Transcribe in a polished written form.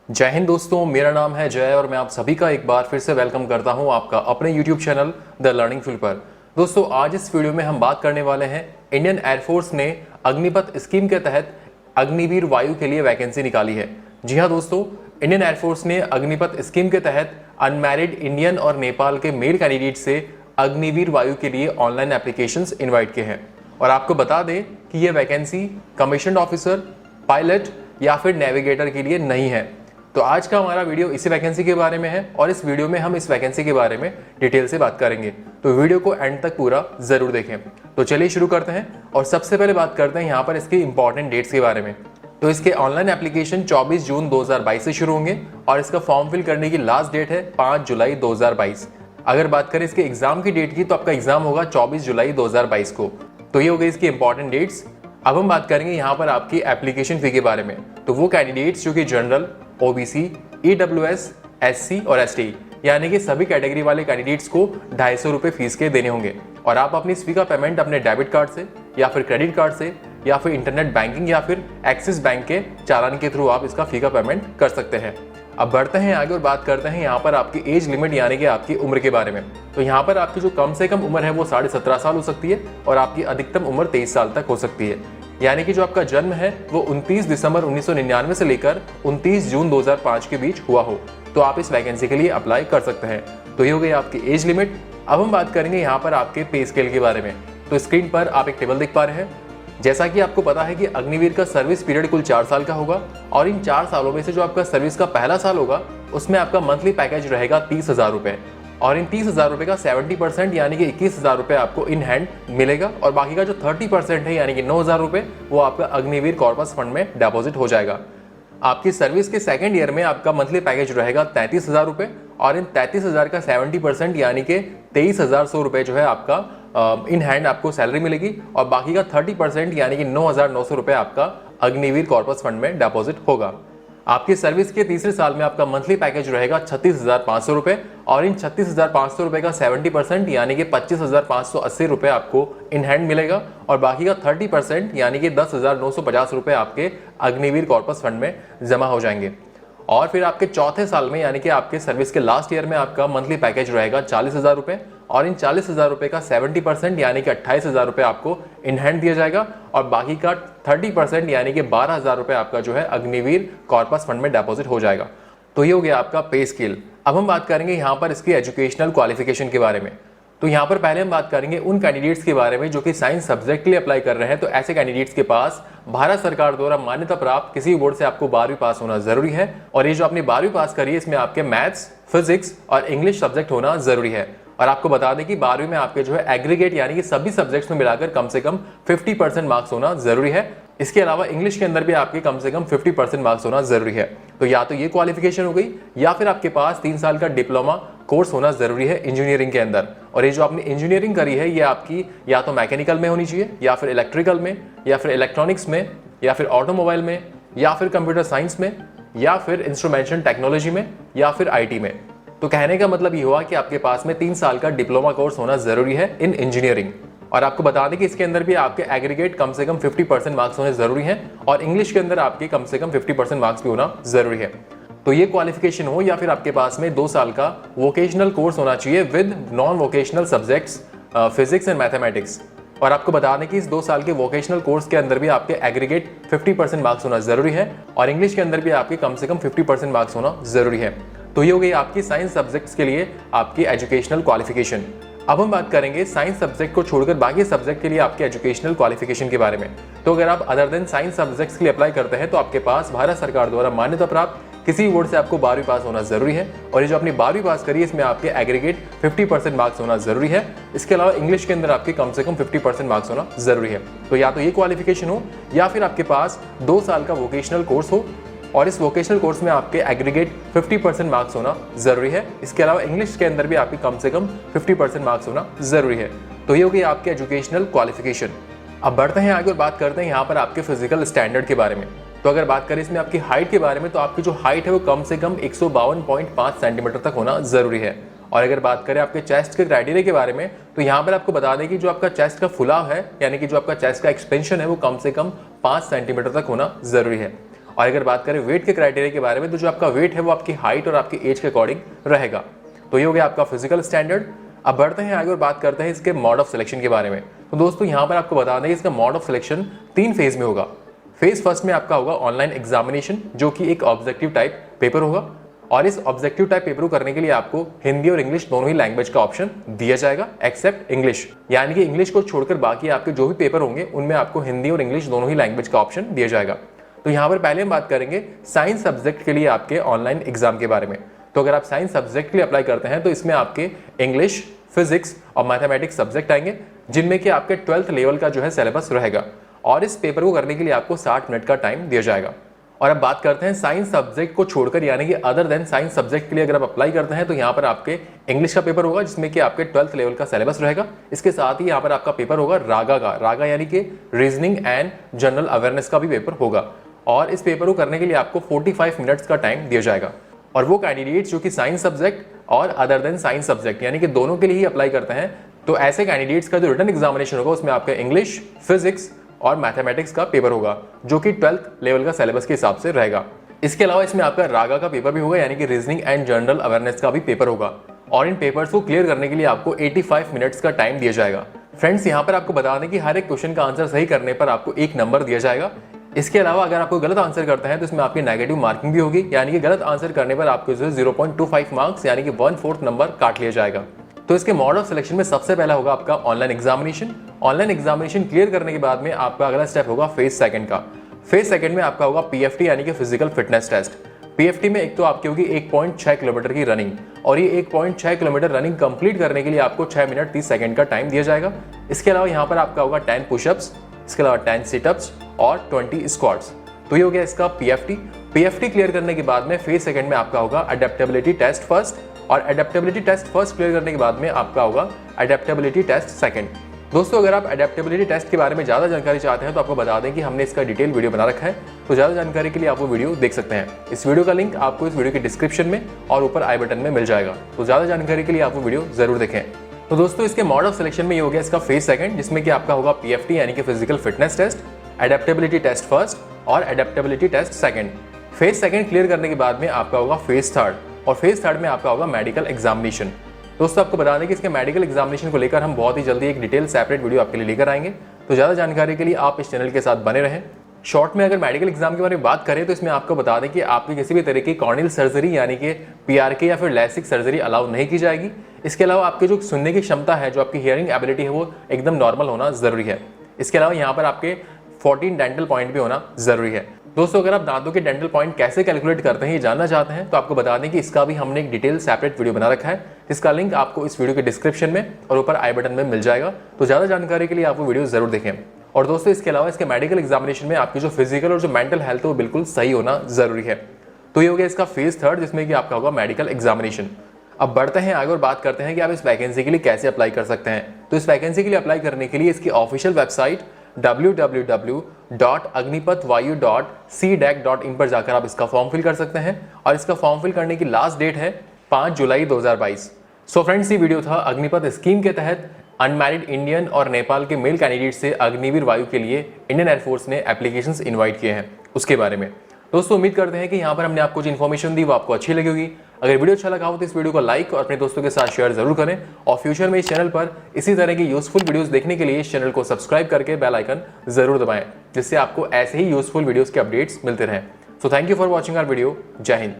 जय हिंद दोस्तों, मेरा नाम है जय और मैं आप सभी का एक बार फिर से वेलकम करता हूं आपका अपने YouTube channel the learning field पर। दोस्तों, आज इस वीडियो में हम बात करने वाले हैं इंडियन एयरफोर्स ने अग्निपथ स्कीम के तहत अग्निवीर वायु के लिए वैकेंसी निकाली है। जी हाँ दोस्तों, इंडियन एयरफोर्स ने अग्निपथ स्कीम के तहत अनमैरिड इंडियन और नेपाल के मेल कैंडिडेट से अग्निवीर वायु के लिए ऑनलाइन एप्लीकेशंस इन्वाइट किए हैं। और आपको बता दें कि ये वैकेंसी कमीशन्ड ऑफिसर, पायलट या फिर नेविगेटर के लिए नहीं है। तो आज का हमारा वीडियो इसी वैकेंसी के बारे में है और इस वीडियो में हम इस वैकेंसी के बारे में डिटेल से बात करेंगे। तो वीडियो को एंड तक पूरा जरूर देखें। तो चलिए शुरू करते हैं और सबसे पहले बात करते हैं यहाँ पर इसके इंपॉर्टेंट डेट्स के बारे में। तो इसके ऑनलाइन एप्लीकेशन 24 जून 2022 से शुरू होंगे और इसका फॉर्म फिल करने की लास्ट डेट है 5 जुलाई 2022। अगर बात करें इसके एग्जाम की डेट की, तो आपका एग्जाम होगा 24 जुलाई 2022 को। तो ये हो गई इसकी इंपॉर्टेंट डेट्स। अब हम बात करेंगे यहाँ पर आपकी एप्लीकेशन फी के बारे में। तो वो कैंडिडेट्स जो कि जनरल, ओबीसी, ईडब्ल्यूएस, एससी और एसटी यानी कि सभी कैटेगरी वाले कैंडिडेट्स को 250 रुपये फीस के देने होंगे और आप अपनी इस फी का पेमेंट अपने डेबिट कार्ड से या फिर क्रेडिट कार्ड से या फिर इंटरनेट बैंकिंग या फिर एक्सिस बैंक के चालान के थ्रू आप इसका फी का पेमेंट कर सकते हैं। अब बढ़ते हैं आगे और बात करते हैं यहाँ पर आपकी एज लिमिट यानी कि आपकी उम्र के बारे में। तो यहाँ पर आपकी जो कम से कम उम्र है वो 17.5 साल हो सकती है और आपकी अधिकतम उम्र 23 साल तक हो सकती है। यानी कि जो आपका जन्म है वो 29 दिसंबर 1999 से लेकर 29 जून 2005 के बीच हुआ हो तो आप इस वैकेंसी के लिए अप्लाई कर सकते हैं। तो ये हो गई आपकी एज लिमिट। अब हम बात करेंगे यहाँ पर आपके पे स्केल के बारे में। तो स्क्रीन पर आप एक टेबल देख पा रहे हैं। जैसा कि आपको पता है कि अग्निवीर का सर्विस पीरियड कुल 4 साल का होगा और इन 4 सालों में से जो आपका सर्विस का पहला साल होगा उसमें आपका मंथली पैकेज रहेगा 30,000 रुपये और इन 30,000 रुपये का 70% यानी कि 21,000 रुपये आपको इन हैंड मिलेगा और बाकी का जो 30% है यानी कि 9,000 रुपये वो आपका अग्निवीर कॉर्पस फंड में डिपॉजिट हो जाएगा। आपकी सर्विस के सेकंड ईयर में आपका मंथली पैकेज रहेगा 33,000 रुपये और इन 33,000 का 70% यानी कि 23,100 रुपये जो है आपका इन हैंड आपको सैलरी मिलेगी और बाकी का 30% यानी कि 9,900 रुपये आपका अग्निवीर कॉर्पस फंड में डिपॉजिट होगा। आपकी सर्विस के तीसरे साल में आपका मंथली पैकेज रहेगा 36,500 रुपये और इन 36,500 रुपये का 70% यानी कि 25,580 रुपये आपको इन हैंड मिलेगा और बाकी का 30% यानी कि 10,950 रुपये आपके अग्निवीर कॉर्पस फंड में जमा हो जाएंगे। और फिर आपके चौथे साल में यानी कि आपके सर्विस के लास्ट ईयर में आपका मंथली पैकेज रहेगा 40,000 रुपये और इन 40,000 रुपये का 70% यानी कि 28,000 रुपये आपको इन हैंड दिया जाएगा और बाकी का 30% यानी कि 12,000 रुपये आपका जो है अग्निवीर कॉर्पस फंड में डिपॉजिट हो जाएगा। तो ये हो गया आपका पे स्केल। अब हम बात करेंगे यहाँ पर इसकी एजुकेशनल क्वालिफिकेशन के बारे में। तो यहाँ पर पहले हम बात करेंगे उन कैंडिडेट्स के बारे में जो कि साइंस सब्जेक्ट के लिए अप्लाई कर रहे हैं। तो ऐसे कैंडिडेट्स के पास भारत सरकार द्वारा मान्यता प्राप्त किसी बोर्ड से आपको 12वीं पास होना जरूरी है और ये जो आपने 12वीं पास करी है इसमें आपके मैथ्स, फिजिक्स और इंग्लिश सब्जेक्ट होना जरूरी है। और आपको बता दें कि 12वीं में आपके जो है एग्रीगेट यानी कि सभी सब्जेक्ट्स में मिलाकर कम से कम 50% मार्क्स होना जरूरी है। इसके अलावा इंग्लिश के अंदर भी आपके कम से कम 50% मार्क्स होना जरूरी है। तो या तो ये क्वालिफिकेशन हो गई या फिर आपके पास 3 साल का डिप्लोमा कोर्स होना जरूरी है इंजीनियरिंग के अंदर। और ये जो आपने इंजीनियरिंग करी है ये आपकी या तो मैकेनिकल में होनी चाहिए या फिर इलेक्ट्रिकल में या फिर इलेक्ट्रॉनिक्स में या फिर ऑटोमोबाइल में या फिर कंप्यूटर साइंस में या फिर इंस्ट्रूमेंटेशन टेक्नोलॉजी में या फिर IT में। तो कहने का मतलब ये हुआ कि आपके पास में 3 साल का डिप्लोमा कोर्स होना जरूरी है इन इंजीनियरिंग। और आपको बता दें कि इसके अंदर भी आपके एग्रीगेट कम से कम 50% मार्क्स होने जरूरी हैं और इंग्लिश के अंदर आपके कम से कम 50% मार्क्स भी होना जरूरी है। तो ये क्वालिफिकेशन हो या फिर आपके पास में 2 साल का वोकेशनल कोर्स होना चाहिए with non vocational subjects physics and mathematics. और आपको बता दें कि इस 2 साल के वोकेशनल कोर्स के अंदर भी आपके एग्रीगेट 50% मार्क्स होना जरूरी है और इंग्लिश के अंदर भी आपके कम से कम 50% मार्क्स होना जरूरी है। तो ये हो गई आपकी साइंस सब्जेक्ट्स के लिए आपकी एजुकेशनल क्वालिफिकेशन। अब हम बात करेंगे साइंस सब्जेक्ट को छोड़कर बाकी सब्जेक्ट के लिए आपके एजुकेशनल क्वालिफिकेशन के बारे में। तो अगर आप अदर देन साइंस सब्जेक्ट्स के लिए अप्लाई करते हैं तो आपके पास भारत सरकार द्वारा मान्यता प्राप्त किसी बोर्ड से आपको 12वीं पास होना जरूरी है और ये जो आपने 12वीं पास करी है इसमें आपके एग्रीगेट 50% मार्क्स होना जरूरी है। इसके अलावा इंग्लिश के अंदर आपके कम से कम 50% मार्क्स होना जरूरी है। तो या तो ये क्वालिफिकेशन हो या फिर आपके पास 2 साल का वोकेशनल कोर्स हो और इस वोकेशनल कोर्स में आपके एग्रीगेट 50% मार्क्स होना जरूरी है। इसके अलावा इंग्लिश के अंदर भी आपके कम से कम 50% मार्क्स होना जरूरी है। तो ये होगी आपकी एजुकेशनल क्वालिफिकेशन। अब बढ़ते हैं आगे और बात करते हैं यहाँ पर आपके फिजिकल स्टैंडर्ड के बारे में। तो अगर बात करें इसमें आपकी हाइट के बारे में तो आपकी जो हाइट है वो कम से कम 152.5 सेंटीमीटर तक होना जरूरी है। और अगर बात करें आपके चेस्ट के क्राइटेरिया के बारे में तो यहाँ पर आपको बता दें कि जो आपका चेस्ट का फुलाव है यानी कि जो आपका चेस्ट का एक्सपेंशन है वो कम से कम 5 सेंटीमीटर तक होना जरूरी है। और अगर बात करें वेट के क्राइटेरिया के बारे में, तो जो आपका वेट है वो आपकी हाइट और आपकी एज के अकॉर्डिंग रहेगा। तो ये हो गया आपका फिजिकल स्टैंडर्ड। अब बढ़ते हैं आगे और बात करते हैं इसके मोड ऑफ सिलेक्शन के बारे में। तो दोस्तों यहाँ पर आपको बता दें कि इसका मोड ऑफ सिलेक्शन 3 फेज में होगा। फेज फर्स्ट में आपका होगा ऑनलाइन एग्जामिनेशन, जो कि एक ऑब्जेक्टिव टाइप पेपर होगा, और इस ऑब्जेक्टिव टाइप पेपर को करने के लिए आपको हिंदी और इंग्लिश दोनों ही लैंग्वेज का ऑप्शन दिया जाएगा, एक्सेप्ट इंग्लिश। यानी कि इंग्लिश को छोड़कर बाकी आपके जो भी पेपर होंगे उनमें आपको हिंदी और इंग्लिश दोनों ही लैंग्वेज का ऑप्शन दिया जाएगा। तो यहाँ पर पहले हम बात करेंगे साइंस सब्जेक्ट के लिए आपके ऑनलाइन एग्जाम के बारे में। तो अगर आप साइंस सब्जेक्ट के लिए अप्लाई करते हैं तो इसमें आपके इंग्लिश, फिजिक्स और मैथमेटिक्स सब्जेक्ट आएंगे, जिनमें कि आपके 12th लेवल का जो है सिलेबस रहेगा, और इस पेपर को करने के लिए आपको 60 मिनट का टाइम दिया जाएगा। और अब बात करते हैं साइंस सब्जेक्ट को छोड़कर, यानी कि अदर देन साइंस सब्जेक्ट के लिए अगर आप अप्लाई करते हैं तो यहाँ पर आपके इंग्लिश का पेपर होगा, जिसमें कि आपके 12th लेवल का सिलेबस रहेगा। इसके साथ ही यहाँ पर आपका पेपर होगा रागा यानी कि रीजनिंग एंड जनरल अवेयरनेस का भी पेपर होगा, और इस पेपर को करने के लिए आपको 45 मिनट्स का टाइम दिया जाएगा। और वो कैंडिडेट्स जो कि साइंस सब्जेक्ट और अदर देन साइंस सब्जेक्ट यानी कि दोनों के लिए ही अप्लाई करते हैं, तो ऐसे कैंडिडेट्स का जो रिटन एग्जामिनेशन होगा उसमें आपका इंग्लिश, फिजिक्स और मैथमेटिक्स का पेपर होगा, जो कि 12th लेवल का सिलेबस के हिसाब से रहेगा। इसके अलावा इसमें आपका रागा का पेपर भी होगा, यानी कि रीजनिंग एंड जनरल अवेयरनेस का भी पेपर होगा, और इन पेपर्स को क्लियर करने के लिए आपको 85 मिनट्स का टाइम दिया जाएगा। फ्रेंड्स, यहाँ पर आपको बता दें कि हर एक क्वेश्चन का आंसर सही करने पर आपको 1 नंबर दिया जाएगा। इसके अलावा अगर आपको गलत आंसर करते हैं तो इसमें आपकी नेगेटिव मार्किंग भी होगी, यानी कि गलत आंसर करने पर आपको 0.25 मार्क्स यानी कि 1/4 नंबर काट लिया जाएगा। तो इसके मोड ऑफ सिलेक्शन में सबसे पहला होगा आपका online examination. Online examination clear करने के बाद में आपका अगला स्टेप होगा फेज सेकंड का। फेज सेकंड में आपका होगा पीएफटी यानी कि फिजिकल फिटनेस टेस्ट। पीएफटी में एक तो आपकी होगी 1.6 किलोमीटर की रनिंग, और ये 1.6 किलोमीटर रनिंग कंप्लीट करने के लिए आपको 6 मिनट 30 सेकंड का टाइम दिया जाएगा। इसके अलावा यहाँ पर आपका होगा 10 पुशअप्स, इसके अलावा 10 सिटअप्स और 20 स्क्वाट्स। तो ये हो गया इसका पीएफटी। पीएफटी क्लियर करने के बाद में फेज सेकंड में आपका होगा अडेप्टेबिलिटी टेस्ट फर्स्ट, और अडेप्टेबिलिटी टेस्ट फर्स्ट क्लियर करने के बाद में आपका होगा अडेप्टेबिलिटी टेस्ट सेकंड। दोस्तों, अगर आप अडेप्टेबिलिटी टेस्ट के बारे में ज़्यादा जानकारी चाहते हैं तो आपको बता दें कि हमने इसका डिटेल वीडियो बना रखा है, तो ज़्यादा जानकारी के लिए आप वो वीडियो देख सकते हैं। इस वीडियो का लिंक आपको इस वीडियो के डिस्क्रिप्शन में और ऊपर आई बटन में मिल जाएगा, तो ज़्यादा जानकारी के लिए आप वो वीडियो जरूर देखें। तो दोस्तों, इसके मोड ऑफ सिलेक्शन में ये हो गया इसका फेज सेकंड, जिसमें कि आपका होगा पीएफटी यानी कि physical fitness test, adaptability test first और adaptability test second. Phase second clear करने के बाद में आपका होगा फेज थर्ड, और फेज थर्ड में आपका होगा मेडिकल एग्जामिनेशन। दोस्तों, आपको बता दें कि इसके मेडिकल एग्जामिनेशन को लेकर हम बहुत ही जल्दी एक डिटेल सेपरेट वीडियो आपके लिए लेकर आएंगे, तो ज़्यादा जानकारी के लिए आप इस चैनल के साथ बने रहें। शॉर्ट में अगर मेडिकल एग्जाम के बारे में बात करें तो इसमें आपको बता दें कि आपकी किसी भी तरह की कॉर्नियल सर्जरी यानी कि पीआरके या फिर लैसिक सर्जरी अलाउ नहीं की जाएगी। इसके अलावा आपकी जो सुनने की क्षमता है, जो आपकी हियरिंग एबिलिटी है, वो एकदम नॉर्मल होना जरूरी है। इसके अलावा यहाँ पर आपके 14 डेंटल पॉइंट भी होना जरूरी है। दोस्तों, अगर आप दांतों के डेंटल पॉइंट कैसे कैलकुलेट करते हैं ये जानना चाहते हैं तो आपको बता दें कि इसका भी हमने एक डिटेल सेपरेट वीडियो बना रखा है, जिसका लिंक आपको इस वीडियो के डिस्क्रिप्शन में और ऊपर आई बटन में मिल जाएगा, तो ज़्यादा जानकारी के लिए आप वो वीडियो जरूर देखें। और दोस्तों, इसके अलावा इसके मेडिकल एग्जामिनेशन में आपकी जो फिजिकल और जो मेंटल हेल्थ है वो बिल्कुल सही होना जरूरी है। तो ये हो गया इसका फेज थर्ड, जिसमें कि आपका होगा मेडिकल एग्जामिनेशन। अब बढ़ते हैं आगे और बात करते हैं कि आप इस वैकेंसी के लिए कैसे अप्लाई कर सकते हैं। तो इस वैकेंसी के लिए अप्लाई करने के लिए इसकी ऑफिशियल वेबसाइट www.agnipatvayu.cdac.in पर जाकर आप इसका फॉर्म फिल कर सकते हैं, और इसका फॉर्म फिल करने की लास्ट डेट है 5 जुलाई 2022। सो फ्रेंड्स, ये वीडियो था अग्निपथ स्कीम के तहत अनमैरिड इंडियन और नेपाल के मेल कैंडिडेट से अग्निवीर वायु के लिए इंडियन एयरफोर्स ने एप्लीकेशंस इनवाइट किए हैं, उसके बारे में। दोस्तों, उम्मीद करते हैं कि यहाँ पर हमने आपको जो इन्फॉर्मेशन दी वो आपको अच्छी लगी होगी। अगर वीडियो अच्छा लगा हो तो इस वीडियो को लाइक और अपने दोस्तों के साथ शेयर जरूर करें, और फ्यूचर में इस चैनल पर इसी तरह की यूजफुल वीडियोस देखने के लिए इस चैनल को सब्सक्राइब करके बेल आइकन जरूर दबाएं, जिससे आपको ऐसे ही यूजफुल वीडियोस के अपडेट्स मिलते रहें। So thank you for watching our video. जय हिंद।